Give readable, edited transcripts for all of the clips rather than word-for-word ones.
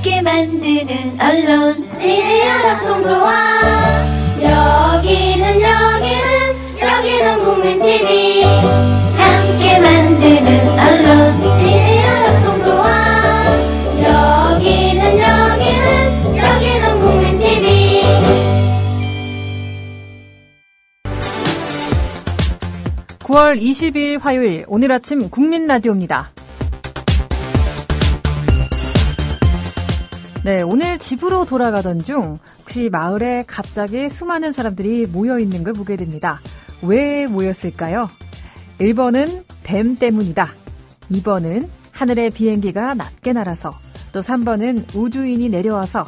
함께 만드는 언론 미디어 협동조합 여기는 국민TV 함께 만드는 언론 미디어 협동조합 여기는 국민TV 9월 20일 화요일 오늘 아침 국민라디오입니다. 네, 오늘 집으로 돌아가던 중 혹시 마을에 갑자기 수많은 사람들이 모여있는 걸 보게 됩니다. 왜 모였을까요? 1번은 뱀 때문이다. 2번은 하늘의 비행기가 낮게 날아서, 또 3번은 우주인이 내려와서,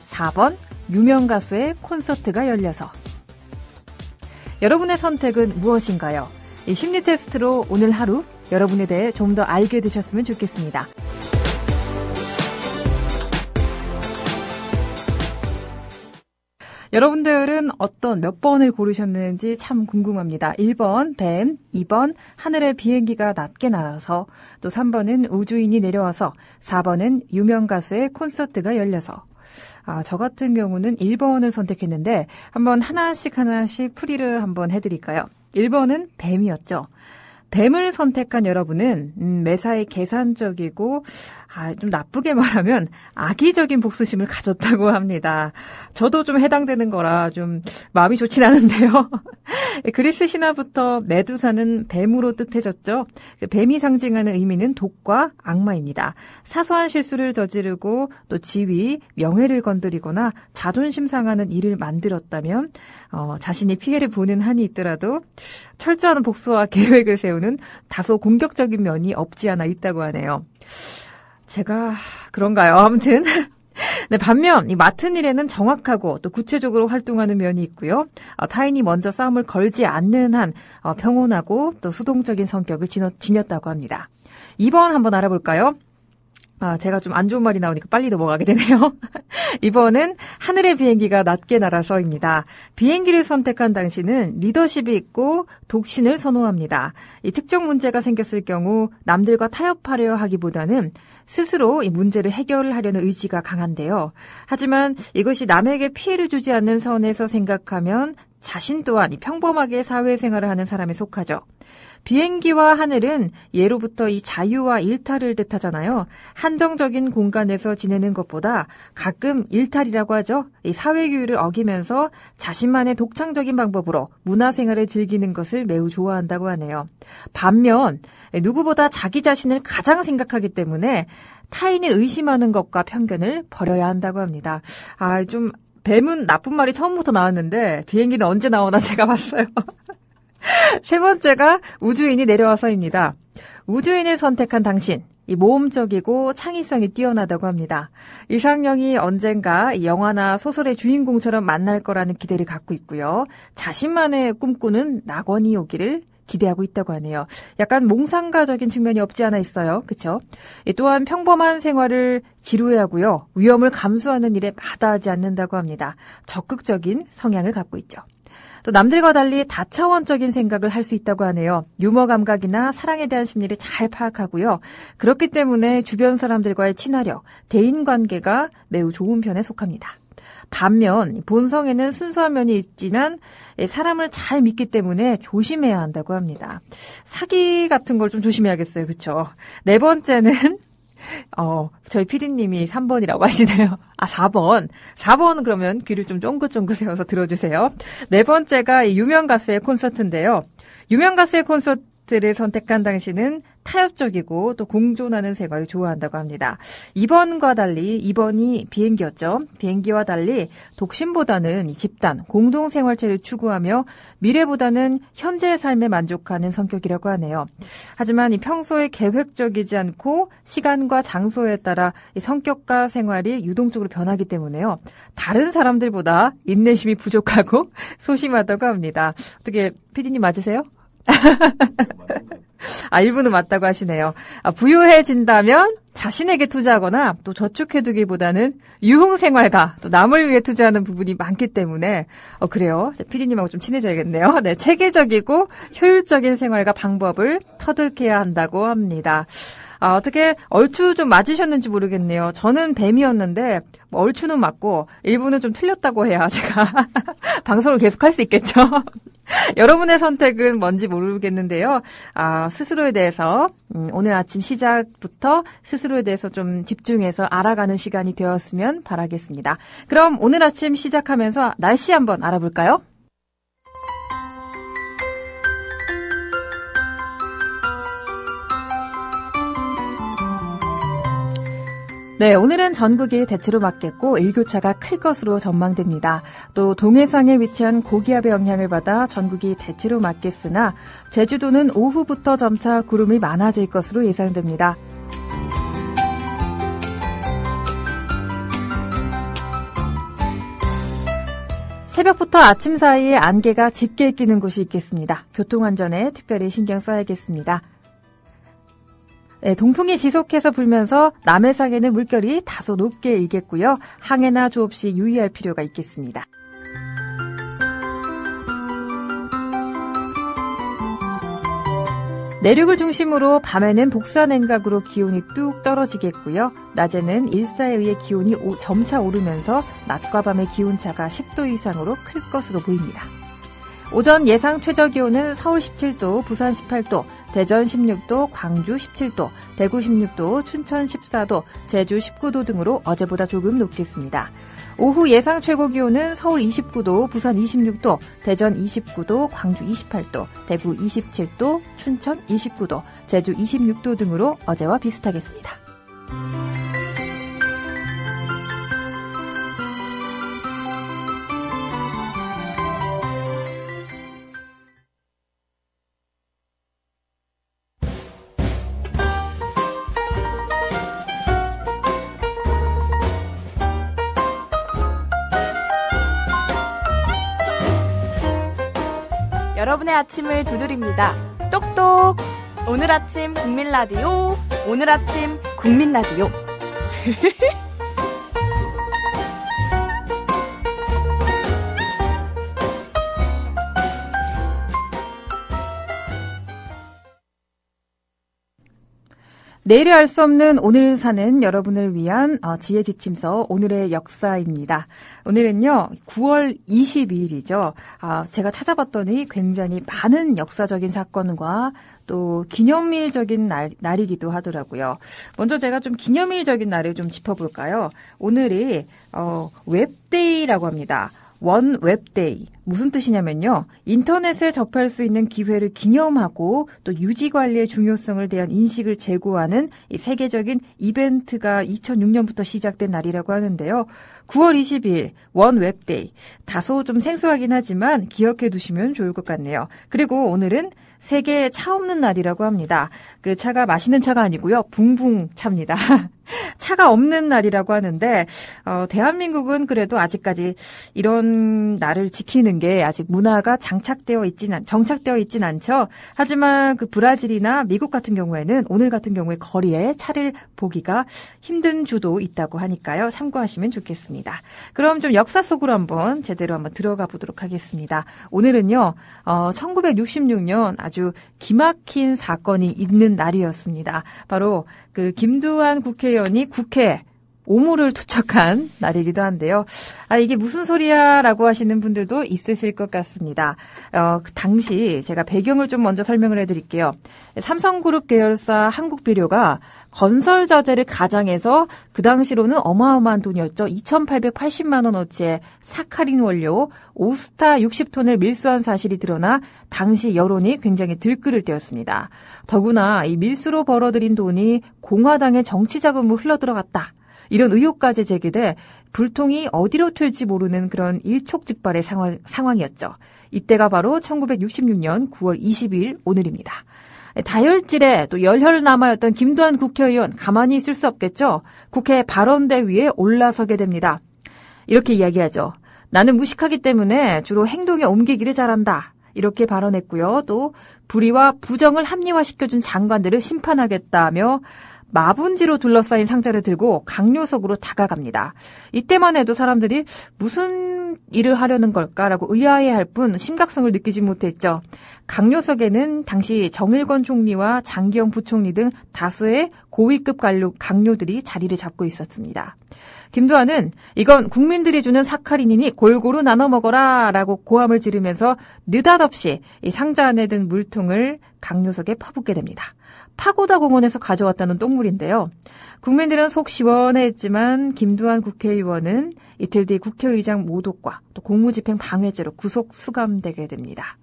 4번 유명 가수의 콘서트가 열려서. 여러분의 선택은 무엇인가요? 이 심리 테스트로 오늘 하루 여러분에 대해 좀 더 알게 되셨으면 좋겠습니다. 여러분들은 몇 번을 고르셨는지 참 궁금합니다. 1번 뱀, 2번 하늘의 비행기가 낮게 날아서, 또 3번은 우주인이 내려와서, 4번은 유명 가수의 콘서트가 열려서. 저 같은 경우는 1번을 선택했는데 한번 하나씩 풀이를 한번 해드릴까요? 1번은 뱀이었죠. 뱀을 선택한 여러분은 매사에 계산적이고 좀 나쁘게 말하면 악의적인 복수심을 가졌다고 합니다. 저도 좀 해당되는 거라 좀 마음이 좋진 않은데요. 그리스 신화부터 메두사는 뱀으로 뜻해졌죠. 뱀이 상징하는 의미는 독과 악마입니다. 사소한 실수를 저지르고 또 지위, 명예를 건드리거나 자존심 상하는 일을 만들었다면 자신이 피해를 보는 한이 있더라도 철저한 복수와 계획을 세우는 다소 공격적인 면이 없지 않아 있다고 하네요. 제가 그런가요? 아무튼 네, 반면 이 맡은 일에는 정확하고 또 구체적으로 활동하는 면이 있고요. 타인이 먼저 싸움을 걸지 않는 한 평온하고 또 수동적인 성격을 지녔다고 합니다. 2번 한번 알아볼까요? 제가 좀 안 좋은 말이 나오니까 빨리 넘어가게 되네요. 2번은 하늘의 비행기가 낮게 날아서입니다. 비행기를 선택한 당신은 리더십이 있고 독신을 선호합니다. 이 특정 문제가 생겼을 경우 남들과 타협하려 하기보다는 스스로 이 문제를 해결하려는 의지가 강한데요. 하지만 이것이 남에게 피해를 주지 않는 선에서 생각하면 자신 또한 평범하게 사회생활을 하는 사람에 속하죠. 비행기와 하늘은 예로부터 이 자유와 일탈을 뜻하잖아요. 한정적인 공간에서 지내는 것보다 가끔 일탈이라고 하죠. 이 사회규율을 어기면서 자신만의 독창적인 방법으로 문화생활을 즐기는 것을 매우 좋아한다고 하네요. 반면 누구보다 자기 자신을 가장 생각하기 때문에 타인을 의심하는 것과 편견을 버려야 한다고 합니다. 좀 뱀은 나쁜 말이 처음부터 나왔는데 비행기는 언제 나오나 제가 봤어요. 세 번째가 우주인이 내려와서입니다. 우주인을 선택한 당신, 이 모험적이고 창의성이 뛰어나다고 합니다. 이상형이 언젠가 이 영화나 소설의 주인공처럼 만날 거라는 기대를 갖고 있고요. 자신만의 꿈꾸는 낙원이 오기를 기대하고 있다고 하네요. 약간 몽상가적인 측면이 없지 않아 있어요. 그렇죠? 또한 평범한 생활을 지루해하고요. 위험을 감수하는 일에 마다하지 않는다고 합니다. 적극적인 성향을 갖고 있죠. 또 남들과 달리 다차원적인 생각을 할 수 있다고 하네요. 유머 감각이나 사랑에 대한 심리를 잘 파악하고요. 그렇기 때문에 주변 사람들과의 친화력, 대인관계가 매우 좋은 편에 속합니다. 반면 본성에는 순수한 면이 있지만 사람을 잘 믿기 때문에 조심해야 한다고 합니다. 사기 같은 걸 좀 조심해야겠어요. 그렇죠? 네 번째는 저희 PD님이 3번이라고 하시네요. 4번. 4번은 그러면 귀를 좀 쫑긋쫑긋 세워서 들어주세요. 네 번째가 유명 가수의 콘서트인데요. 유명 가수의 콘서트를 선택한 당신은 타협적이고 또 공존하는 생활을 좋아한다고 합니다. 2번과 달리 2번이 비행기였죠. 비행기와 달리 독신보다는 이 집단, 공동생활체를 추구하며 미래보다는 현재의 삶에 만족하는 성격이라고 하네요. 하지만 이 평소에 계획적이지 않고 시간과 장소에 따라 이 성격과 생활이 유동적으로 변하기 때문에요. 다른 사람들보다 인내심이 부족하고 소심하다고 합니다. 어떻게 PD님 맞으세요? 일부는 맞다고 하시네요. 부유해진다면 자신에게 투자하거나 또 저축해두기보다는 유흥생활과 또 남을 위해 투자하는 부분이 많기 때문에 그래요. PD님하고 좀 친해져야겠네요. 네, 체계적이고 효율적인 생활과 방법을 터득해야 한다고 합니다. 어떻게 얼추 좀 맞으셨는지 모르겠네요. 저는 뱀이었는데 얼추는 맞고 일부는 좀 틀렸다고 해야 제가 방송을 계속할 수 있겠죠. 여러분의 선택은 뭔지 모르겠는데요. 스스로에 대해서 오늘 아침 시작부터 스스로에 대해서 좀 집중해서 알아가는 시간이 되었으면 바라겠습니다. 그럼 오늘 아침 시작하면서 날씨 한번 알아볼까요? 네, 오늘은 전국이 대체로 맑겠고 일교차가 클 것으로 전망됩니다. 또 동해상에 위치한 고기압의 영향을 받아 전국이 대체로 맑겠으나 제주도는 오후부터 점차 구름이 많아질 것으로 예상됩니다. 새벽부터 아침 사이에 안개가 짙게 끼는 곳이 있겠습니다. 교통안전에 특별히 신경 써야겠습니다. 네, 동풍이 지속해서 불면서 남해상에는 물결이 다소 높게 일겠고요. 항해나 조업 시 유의할 필요가 있겠습니다. 내륙을 중심으로 밤에는 복사냉각으로 기온이 뚝 떨어지겠고요. 낮에는 일사에 의해 기온이 점차 오르면서 낮과 밤의 기온차가 10도 이상으로 클 것으로 보입니다. 오전 예상 최저기온은 서울 17도, 부산 18도, 대전 16도, 광주 17도, 대구 16도, 춘천 14도, 제주 19도 등으로 어제보다 조금 높겠습니다. 오후 예상 최고기온은 서울 29도, 부산 26도, 대전 29도, 광주 28도, 대구 27도, 춘천 29도, 제주 26도 등으로 어제와 비슷하겠습니다. 여러분의 아침을 두드립니다. 똑똑! 오늘 아침 국민라디오, 오늘 아침 국민라디오. 내일을 알 수 없는 오늘 사는 여러분을 위한 지혜 지침서 오늘의 역사입니다. 오늘은요 9월 22일이죠. 제가 찾아봤더니 굉장히 많은 역사적인 사건과 또 기념일적인 날이기도 하더라고요. 먼저 제가 좀 기념일적인 날을 좀 짚어볼까요? 오늘이 웹데이라고 합니다. 원 웹데이. 무슨 뜻이냐면요. 인터넷에 접할 수 있는 기회를 기념하고 또 유지 관리의 중요성을 대한 인식을 제고하는 이 세계적인 이벤트가 2006년부터 시작된 날이라고 하는데요. 9월 22일 원 웹데이. 다소 좀 생소하긴 하지만 기억해 두시면 좋을 것 같네요. 그리고 오늘은 세계 차 없는 날이라고 합니다. 그 차가 마시는 차가 아니고요. 붕붕 차입니다. 차가 없는 날이라고 하는데 대한민국은 그래도 아직까지 이런 날을 지키는 게 아직 문화가 정착되어 있진 않죠. 하지만 그 브라질이나 미국 같은 경우에는 오늘 같은 경우에 거리에 차를 보기가 힘든 주도 있다고 하니까요. 참고하시면 좋겠습니다. 그럼 좀 역사 속으로 한번 제대로 한번 들어가 보도록 하겠습니다. 오늘은요. 1966년 아주 기막힌 사건이 있는 날이었습니다. 바로 그 김두한 국회의원이 국회 오물을 투척한 날이기도 한데요. 이게 무슨 소리야 라고 하시는 분들도 있으실 것 같습니다. 당시 제가 배경을 좀 먼저 설명을 해드릴게요. 삼성그룹 계열사 한국비료가 건설 자재를 가장해서 그 당시로는 어마어마한 돈이었죠. 2,880만 원어치의 사카린 원료 오스타 60톤을 밀수한 사실이 드러나 당시 여론이 굉장히 들끓을 때였습니다. 더구나 이 밀수로 벌어들인 돈이 공화당의 정치 자금으로 흘러들어갔다. 이런 의혹까지 제기돼 불통이 어디로 튈지 모르는 그런 일촉즉발의 상황이었죠. 이때가 바로 1966년 9월 22일 오늘입니다. 다혈질에 또 열혈 남아였던 김두한 국회의원 가만히 있을 수 없겠죠. 국회 발언대 위에 올라서게 됩니다. 이렇게 이야기하죠. 나는 무식하기 때문에 주로 행동에 옮기기를 잘한다. 이렇게 발언했고요. 또 불의와 부정을 합리화시켜준 장관들을 심판하겠다며 마분지로 둘러싸인 상자를 들고 강요석으로 다가갑니다. 이때만 해도 사람들이 무슨 일을 하려는 걸까라고 의아해할 뿐 심각성을 느끼지 못했죠. 강요석에는 당시 정일권 총리와 장기영 부총리 등 다수의 고위급 강요들이 자리를 잡고 있었습니다. 김두한은 이건 국민들이 주는 사카린이니 골고루 나눠 먹어라 라고 고함을 지르면서 느닷없이 이 상자 안에 든 물통을 강요석에 퍼붓게 됩니다. 파고다 공원에서 가져왔다는 똥물인데요. 국민들은 속 시원했지만 김두한 국회의원은 이틀 뒤 국회의장 모독과 또 공무집행 방해죄로 구속 수감되게 됩니다.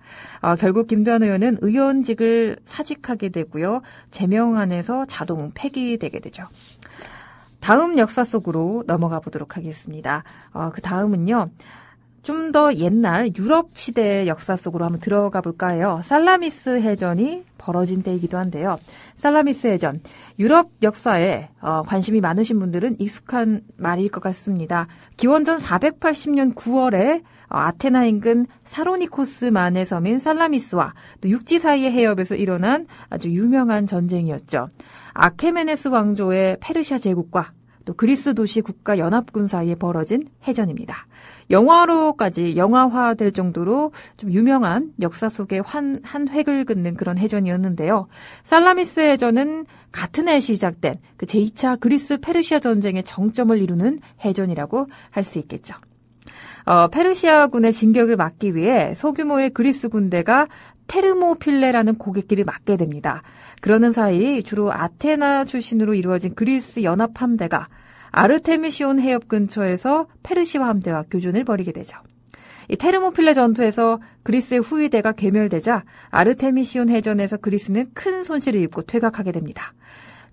결국 김두한 의원은 의원직을 사직하게 되고요. 제명안에서 자동 폐기되게 되죠. 다음 역사 속으로 넘어가 보도록 하겠습니다. 그 다음은요. 좀 더 옛날 유럽 시대의 역사 속으로 한번 들어가 볼까요? 살라미스 해전이 벌어진 때이기도 한데요. 살라미스 해전, 유럽 역사에 관심이 많으신 분들은 익숙한 말일 것 같습니다. 기원전 480년 9월에 아테네 인근 사로니코스만의 섬인 살라미스와 또 육지 사이의 해협에서 일어난 아주 유명한 전쟁이었죠. 아케메네스 왕조의 페르시아 제국과 또 그리스 도시 국가 연합군 사이에 벌어진 해전입니다. 영화로까지 영화화될 정도로 좀 유명한 역사 속의 한 획을 긋는 그런 해전이었는데요. 살라미스 해전은 같은 해 시작된 그 제2차 그리스 페르시아 전쟁의 정점을 이루는 해전이라고 할 수 있겠죠. 페르시아군의 진격을 막기 위해 소규모의 그리스 군대가 테르모필레라는 고갯길을 막게 됩니다. 그러는 사이 주로 아테나 출신으로 이루어진 그리스 연합 함대가 아르테미시온 해협 근처에서 페르시아 함대와 교전을 벌이게 되죠. 이 테르모필레 전투에서 그리스의 후위대가 괴멸되자 아르테미시온 해전에서 그리스는 큰 손실을 입고 퇴각하게 됩니다.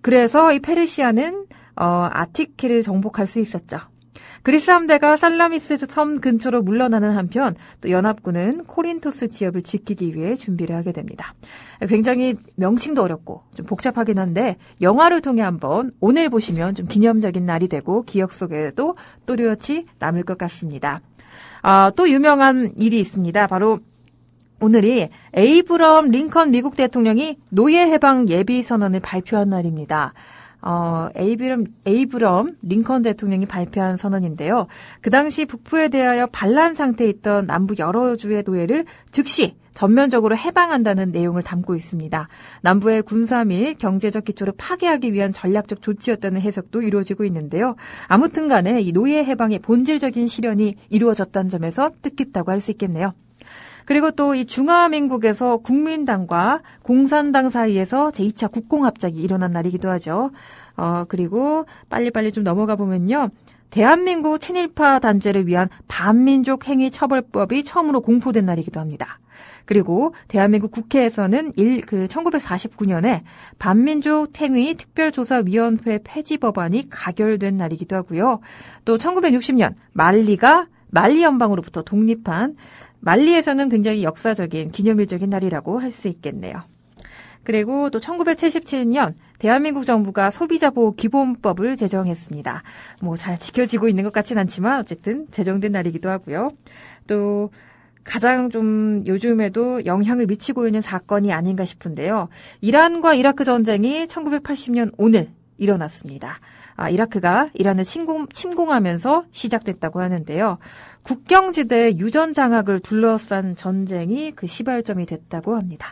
그래서 이 페르시아는 아티케를 정복할 수 있었죠. 그리스 함대가 살라미스 섬 근처로 물러나는 한편 또 연합군은 코린토스 지역을 지키기 위해 준비를 하게 됩니다. 굉장히 명칭도 어렵고 좀 복잡하긴 한데 영화를 통해 한번 오늘 보시면 좀 기념적인 날이 되고 기억 속에도 또렷이 남을 것 같습니다. 또 유명한 일이 있습니다. 바로 오늘이 에이브럼 링컨 미국 대통령이 노예 해방 예비 선언을 발표한 날입니다. 에이브럼 링컨 대통령이 발표한 선언인데요. 그 당시 북부에 대하여 반란 상태에 있던 남부 여러 주의 노예를 즉시 전면적으로 해방한다는 내용을 담고 있습니다. 남부의 군사 및 경제적 기초를 파괴하기 위한 전략적 조치였다는 해석도 이루어지고 있는데요. 아무튼 간에 이 노예 해방의 본질적인 실현이 이루어졌다는 점에서 뜻깊다고 할 수 있겠네요. 그리고 또 이 중화민국에서 국민당과 공산당 사이에서 제2차 국공합작이 일어난 날이기도 하죠. 그리고 빨리빨리 좀 넘어가 보면요. 대한민국 친일파 단죄를 위한 반민족 행위 처벌법이 처음으로 공포된 날이기도 합니다. 그리고 대한민국 국회에서는 1949년에 반민족 행위 특별조사위원회 폐지 법안이 가결된 날이기도 하고요. 또 1960년 말리 연방으로부터 독립한 말리에서는 굉장히 역사적인 기념일적인 날이라고 할 수 있겠네요. 그리고 또 1977년 대한민국 정부가 소비자보호 기본법을 제정했습니다. 잘 지켜지고 있는 것 같진 않지만 어쨌든 제정된 날이기도 하고요. 또 가장 좀 요즘에도 영향을 미치고 있는 사건이 아닌가 싶은데요. 이란과 이라크 전쟁이 1980년 오늘 일어났습니다. 이라크가 이란을 침공하면서 시작됐다고 하는데요. 국경지대의 유전장악을 둘러싼 전쟁이 그 시발점이 됐다고 합니다.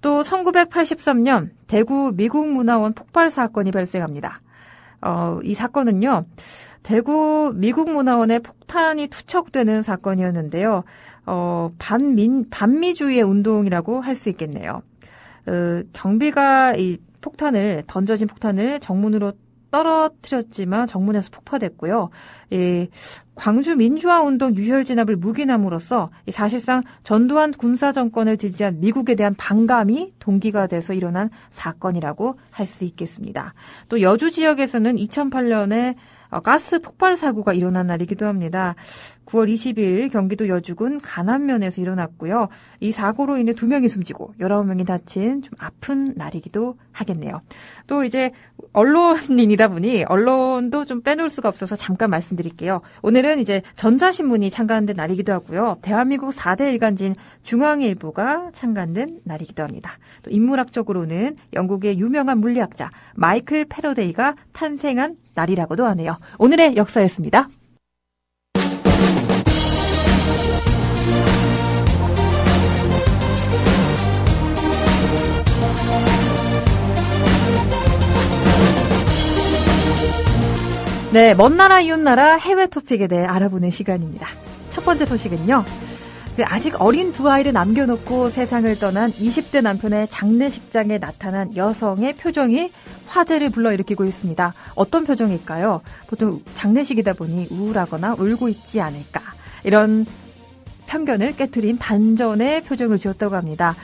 또 1983년 대구 미국문화원 폭발 사건이 발생합니다. 이 사건은요. 대구 미국문화원에 폭탄이 투척되는 사건이었는데요. 반미주의의 운동이라고 할 수 있겠네요. 경비가 던져진 폭탄을 정문으로 떨어뜨렸지만 정문에서 폭파됐고요. 광주 민주화운동 유혈 진압을 묵인함으로써 사실상 전두환 군사정권을 지지한 미국에 대한 반감이 동기가 돼서 일어난 사건이라고 할 수 있겠습니다. 또 여주 지역에서는 2008년에 가스 폭발 사고가 일어난 날이기도 합니다. 9월 20일 경기도 여주군 간암면에서 일어났고요. 이 사고로 인해 2명이 숨지고 19명이 다친 좀 아픈 날이기도 하겠네요. 또 이제 언론인이다 보니 언론도 좀 빼놓을 수가 없어서 잠깐 말씀드릴게요. 오늘은 이제 전자신문이 창간된 날이기도 하고요. 대한민국 4대 일간지인 중앙일보가 창간된 날이기도 합니다. 또 인문학적으로는 영국의 유명한 물리학자 마이클 패러데이가 탄생한 날이라고도 하네요. 오늘의 역사였습니다. 네, 먼 나라 이웃 나라 해외 토픽에 대해 알아보는 시간입니다. 첫 번째 소식은요. 아직 어린 두 아이를 남겨놓고 세상을 떠난 20대 남편의 장례식장에 나타난 여성의 표정이 화제를 불러일으키고 있습니다. 어떤 표정일까요? 보통 장례식이다 보니 우울하거나 울고 있지 않을까. 이런 편견을 깨트린 반전의 표정을 지었다고 합니다.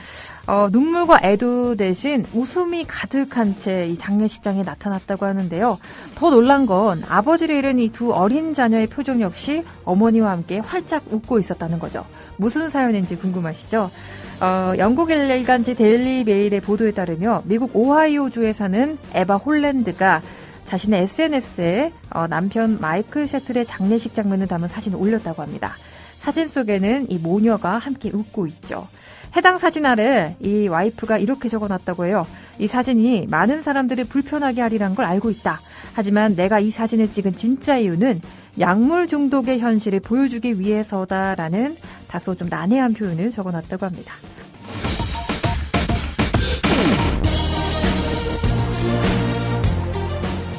눈물과 애도 대신 웃음이 가득한 채 이 장례식장에 나타났다고 하는데요. 더 놀란 건 아버지를 잃은 이 두 어린 자녀의 표정 역시 어머니와 함께 활짝 웃고 있었다는 거죠. 무슨 사연인지 궁금하시죠? 영국 일간지 데일리 메일의 보도에 따르며 미국 오하이오주에 사는 에바 홀랜드가 자신의 SNS에 남편 마이클 셰틀의 장례식 장면을 담은 사진을 올렸다고 합니다. 사진 속에는 이 모녀가 함께 웃고 있죠. 해당 사진 아래 이 와이프가 이렇게 적어놨다고 해요. 이 사진이 많은 사람들을 불편하게 하리란 걸 알고 있다. 하지만 내가 이 사진을 찍은 진짜 이유는 약물 중독의 현실을 보여주기 위해서다라는 다소 좀 난해한 표현을 적어놨다고 합니다.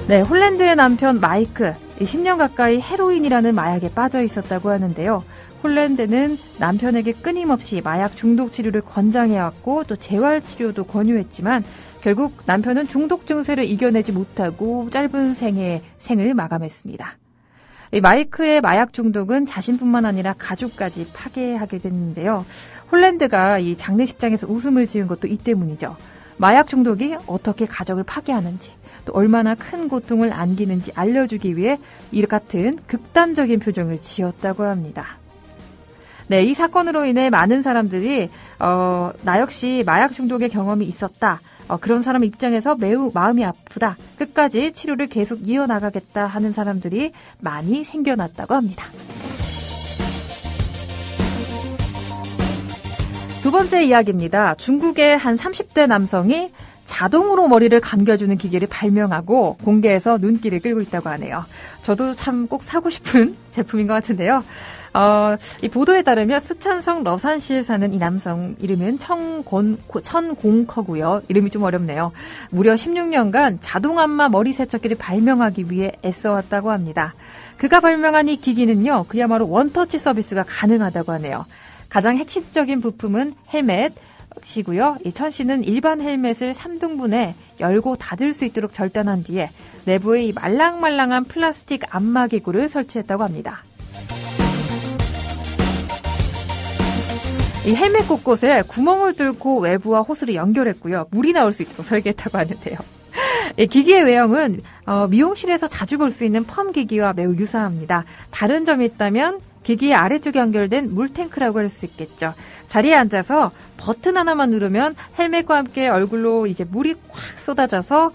네, 홀랜드의 남편 마이크, 10년 가까이 헤로인이라는 마약에 빠져 있었다고 하는데요. 홀랜드는 남편에게 끊임없이 마약 중독 치료를 권장해왔고 또 재활 치료도 권유했지만 결국 남편은 중독 증세를 이겨내지 못하고 짧은 생을 마감했습니다. 이 마이크의 마약 중독은 자신뿐만 아니라 가족까지 파괴하게 됐는데요. 홀랜드가 이 장례식장에서 웃음을 지은 것도 이 때문이죠. 마약 중독이 어떻게 가족을 파괴하는지 또 얼마나 큰 고통을 안기는지 알려주기 위해 이 같은 극단적인 표정을 지었다고 합니다. 네, 이 사건으로 인해 많은 사람들이 나 역시 마약 중독의 경험이 있었다. 그런 사람 입장에서 매우 마음이 아프다. 끝까지 치료를 계속 이어나가겠다 하는 사람들이 많이 생겨났다고 합니다. 두 번째 이야기입니다. 중국의 한 30대 남성이 자동으로 머리를 감겨주는 기계를 발명하고 공개해서 눈길을 끌고 있다고 하네요. 저도 참 꼭 사고 싶은 제품인 것 같은데요. 이 보도에 따르면 수촨성 러산시에 사는 이 남성 이름은 천공커고요. 이름이 좀 어렵네요. 무려 16년간 자동안마 머리 세척기를 발명하기 위해 애써왔다고 합니다. 그가 발명한 이 기기는요. 그야말로 원터치 서비스가 가능하다고 하네요. 가장 핵심적인 부품은 헬멧이고요. 이 천 씨는 일반 헬멧을 3등분해 열고 닫을 수 있도록 절단한 뒤에 내부에 이 말랑말랑한 플라스틱 안마기구를 설치했다고 합니다. 이 헬멧 곳곳에 구멍을 뚫고 외부와 호스를 연결했고요. 물이 나올 수 있도록 설계했다고 하는데요. 이 기기의 외형은 미용실에서 자주 볼 수 있는 펌 기기와 매우 유사합니다. 다른 점이 있다면 기기의 아래쪽에 연결된 물탱크라고 할 수 있겠죠. 자리에 앉아서 버튼 하나만 누르면 헬멧과 함께 얼굴로 이제 물이 확 쏟아져서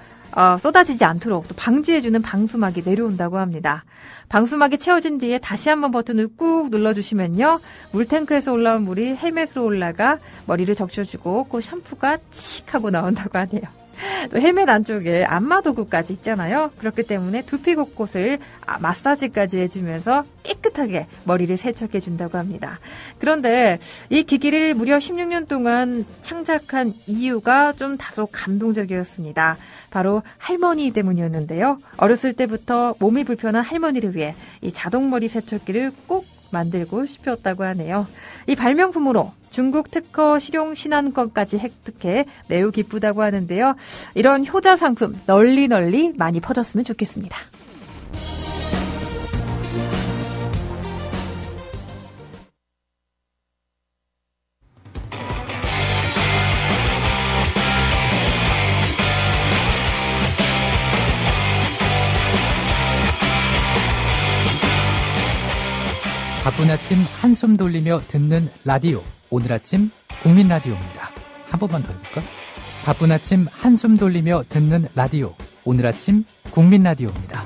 쏟아지지 않도록 또 방지해주는 방수막이 내려온다고 합니다. 방수막이 채워진 뒤에 다시 한번 버튼을 꾹 눌러주시면요. 물탱크에서 올라온 물이 헬멧으로 올라가 머리를 적셔주고 그 샴푸가 칙 하고 나온다고 하네요. 또 헬멧 안쪽에 안마 도구까지 있잖아요. 그렇기 때문에 두피 곳곳을 마사지까지 해주면서 깨끗하게 머리를 세척해준다고 합니다. 그런데 이 기기를 무려 16년 동안 창작한 이유가 좀 다소 감동적이었습니다. 바로 할머니 때문이었는데요. 어렸을 때부터 몸이 불편한 할머니를 위해 이 자동머리 세척기를 꼭 만들고 싶었다고 하네요. 이 발명품으로 중국 특허 실용 신안권까지 획득해 매우 기쁘다고 하는데요. 이런 효자 상품 널리 많이 퍼졌으면 좋겠습니다. 바쁜 아침 한숨 돌리며 듣는 라디오. 오늘 아침 국민 라디오입니다. 한 번만 더 해볼까? 바쁜 아침 한숨 돌리며 듣는 라디오. 오늘 아침 국민 라디오입니다.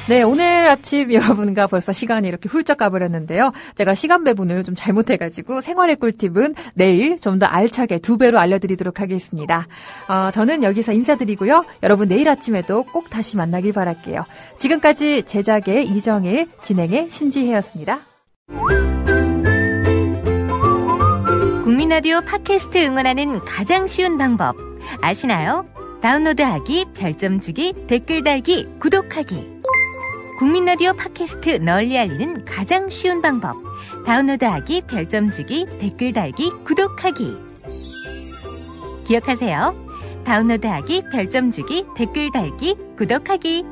네, 오늘 아침 여러분과 벌써 시간이 이렇게 훌쩍 가버렸는데요. 제가 시간 배분을 좀 잘못해가지고 생활의 꿀팁은 내일 좀 더 알차게 2배로 알려드리도록 하겠습니다. 저는 여기서 인사드리고요. 여러분 내일 아침에도 꼭 다시 만나길 바랄게요. 지금까지 제작의 이정일, 진행의 신지혜였습니다. 국민라디오 팟캐스트 응원하는 가장 쉬운 방법 아시나요? 다운로드하기, 별점 주기, 댓글 달기, 구독하기. 국민라디오 팟캐스트 널리 알리는 가장 쉬운 방법. 다운로드하기, 별점 주기, 댓글 달기, 구독하기. 기억하세요. 다운로드하기, 별점 주기, 댓글 달기, 구독하기.